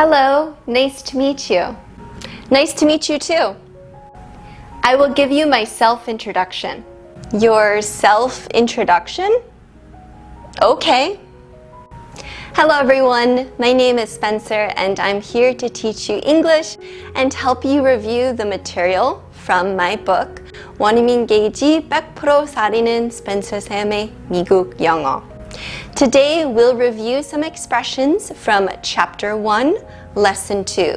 Hello, nice to meet you. Nice to meet you too. I will give you my self-introduction. Your self-introduction? Okay. Hello everyone, my name is Spencer and I'm here to teach you English and help you review the material from my book 원어민게이지 100% 살리는 스펜서쌤의 미국영어. Today we'll review some expressions from Chapter 1, Lesson 2,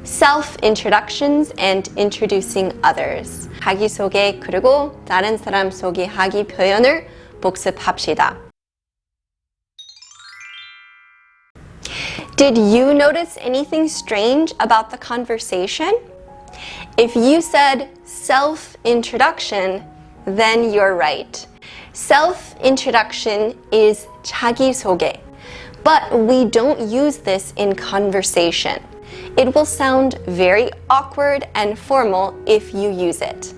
Self-Introductions and Introducing Others. 자기소개 그리고 다른 사람 소개하기 표현을 복습합시다. Did you notice anything strange about the conversation? If you said self-introduction, then you're right. Self-introduction is 자기소개, but we don't use this in conversation. It will sound very awkward and formal if you use it,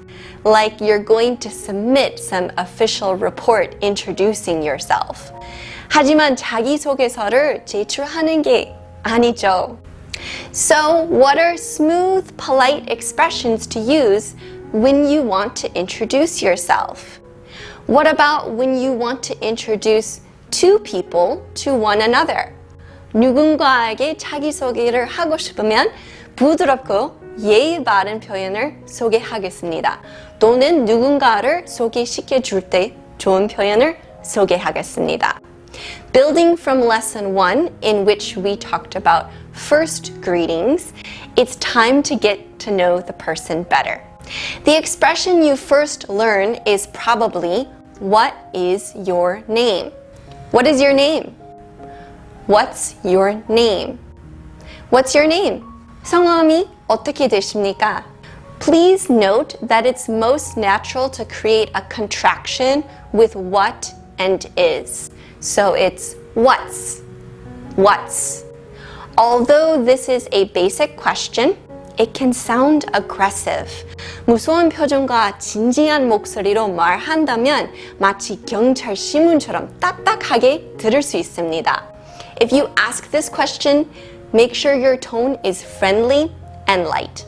like you're going to submit some official report introducing yourself. 하지만 자기소개서를 제출하는 게 아니죠. So, what are smooth, polite expressions to use when you want to introduce yourself? What about when you want to introduce two people to one another? 누군가에게 자기소개를 하고 싶으면 부드럽고 예의 바른 표현을 소개하겠습니다. 또는 누군가를 소개시켜 줄 때 좋은 표현을 소개하겠습니다. Building from Lesson 1, in which we talked about first greetings, it's time to get to know the person better. The expression you first learn is probably, what is your name? What is your name? What's your name? What's your name? 성함이 어떻게 되십니까? Please note that it's most natural to create a contraction with what and is. So it's what's. Although this is a basic question, it can sound aggressive. 무서운 표정과 진지한 목소리로 말한다면 마치 경찰 신문처럼 딱딱하게 들을 수 있습니다. If you ask this question, make sure your tone is friendly and light.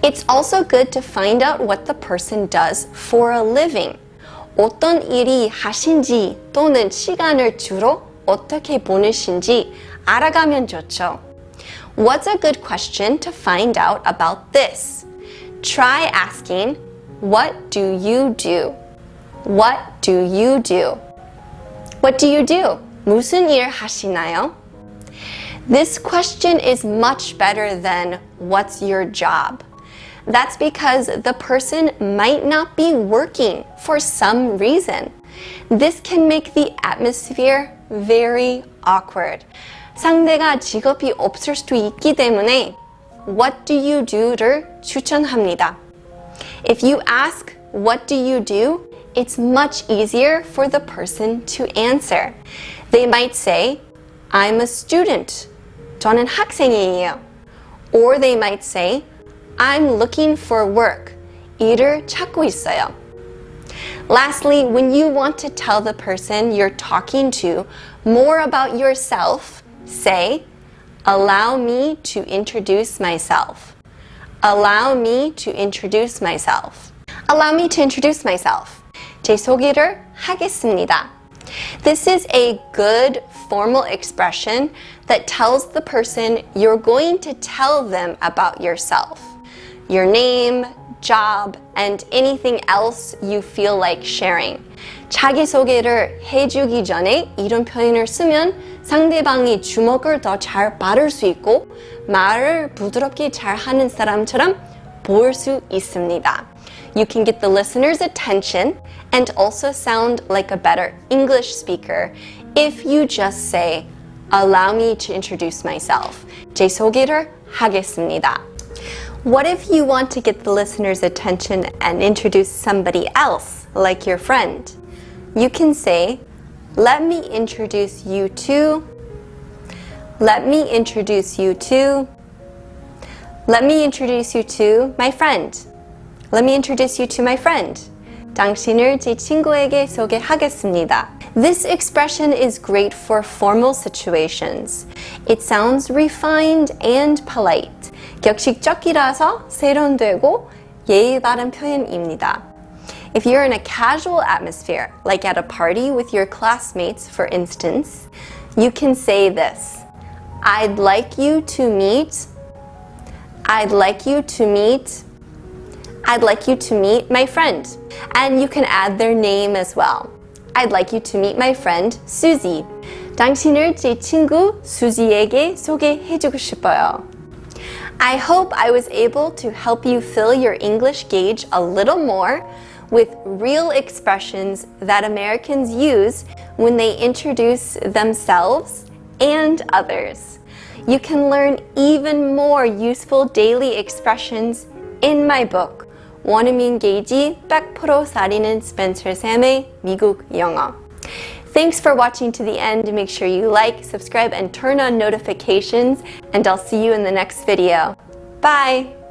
It's also good to find out what the person does for a living. 어떤 일이 하신지 또는 시간을 주로 어떻게 보내신지 알아가면 좋죠. What's a good question to find out about this? Try asking, what do you do? What do you do? What do you do? 무슨 일 하시나요? This question is much better than what's your job? That's because the person might not be working for some reason. This can make the atmosphere very awkward. 상대가 직업이 없을 수도 있기 때문에 What do you do를 추천합니다. If you ask, what do you do? It's much easier for the person to answer. They might say, I'm a student. 저는 학생이에요. Or they might say, I'm looking for work. 일을 찾고 있어요. Lastly, when you want to tell the person you're talking to more about yourself, say, allow me to introduce myself. Allow me to introduce myself. Allow me to introduce myself. 제 소개를 하겠습니다. This is a good formal expression that tells the person you're going to tell them about yourself. Your name, job, and anything else you feel like sharing. 자기소개를 해주기 전에 이런 표현을 쓰면 상대방이 주먹을 더 잘 받을 수 있고 말을 부드럽게 잘하는 사람처럼 보일 수 있습니다. You can get the listener's attention and also sound like a better English speaker if you just say, allow me to introduce myself. 제 소개를 하겠습니다. What if you want to get the listener's attention and introduce somebody else, like your friend? You can say, let me introduce you to, let me introduce you to, let me introduce you to my friend. Let me introduce you to my friend. 당신을 제 친구에게 소개하겠습니다. This expression is great for formal situations. It sounds refined and polite. 격식적이라서 세련되고 예의 바른 표현입니다. If you're in a casual atmosphere, like at a party with your classmates, for instance, you can say this. I'd like you to meet my friend. And you can add their name as well. I'd like you to meet my friend, Susie. 당신을 제 친구 수지에게 소개해주고 싶어요. I hope I was able to help you fill your English gauge a little more with real expressions that Americans use when they introduce themselves and others. You can learn even more useful daily expressions in my book. 원어민게이지 100% 살리는 스펜서쌤의 미국 영어. Thanks for watching to the end. Make sure you like, subscribe, and turn on notifications, and I'll see you in the next video. Bye!